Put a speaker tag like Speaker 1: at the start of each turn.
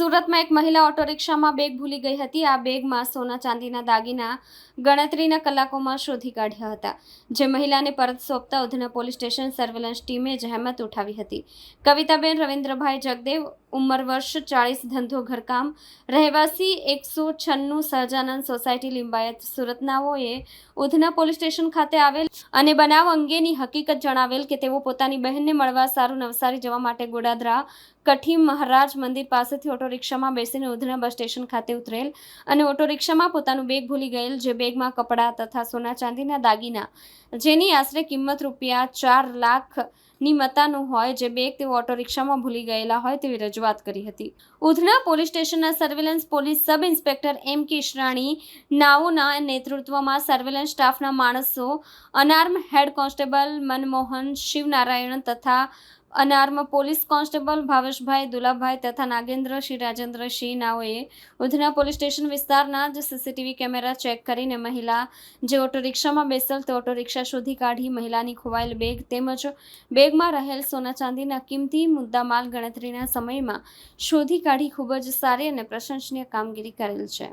Speaker 1: સુરતમાં એક મહિલા ઓટો રિક્ષામાં બેગ ભૂલી ગઈ હતી. આ બેગમાં સોના ચાંદીના દાગીના ગણતરીના કલાકોમાં શોધી કાઢ્યા હતા, જે મહિલાને પરત સોંપતા ઉધના પોલીસ સ્ટેશન સર્વેલન્સ ટીમે જહેમત ઉઠાવી હતી. કવિતાબેન રવિન્દ્રભાઈ જગદેવ, ઉંમર વર્ષ 40, ધંધો ઘરકામ, રહેવાસી 196 સહજાનંદ સોસાયટી, લિંબાયત, સુરતનાઓએ ઉધના પોલીસ સ્ટેશન ખાતે આવેલ અને બનાવ અંગેની હકીકત જણાવેલ કે તેઓ પોતાની બહેનને મળવા સારું નવસારી જવા માટે ગોડાદરા કઠી મહારાજ મંદિર પાસેથી ઓટો રિક્ષામાં બેસીને ઉધના બસ સ્ટેશન ખાતે ઉતરેલ અને ઓટો રિક્ષામાં પોતાનું બેગ ભૂલી ગયેલ, જે બેગમાં કપડાં તથા સોના ચાંદીના દાગીના, જેની આશરે કિંમત રૂપિયા 4 લાખની મતાનું હોય, જે બેગ તેઓ ઓટો રિક્ષામાં ભૂલી ગયેલા હોય તેવી રજૂઆત કરી હતી. ઉધના પોલીસ સ્ટેશનના surveillance police sub inspector M. K. Ishrani નાઓના નેતૃત્વમાં સર્વેલન્સ સ્ટાફના માણસો, unarmed head constable Manmohan Shivnarayan તથા unarmed police constable Bhaveshbhai Dulabhai તથા નાગેન્દ્ર શ્રી રાજેન્દ્ર સિંહ નાઓએ ઉધના પોલીસ સ્ટેશન વિસ્તારના જ સીસીટીવી કેમેરા ચેક કરીને મહિલા જે ઓટો રિક્ષામાં બેસેલ તે ઓટો રિક્ષા શોધી કાઢી મહિલાની ખોવાયેલ બેગ તેમજ બેગમાં રહેલ સોના ચાંદીના કિંમતી મુદ્દામાલ ગણતરીના સમયમાં શોધી કાઢી ખૂબ જ સારી અને પ્રશંસનીય કામગીરી કરેલ છે.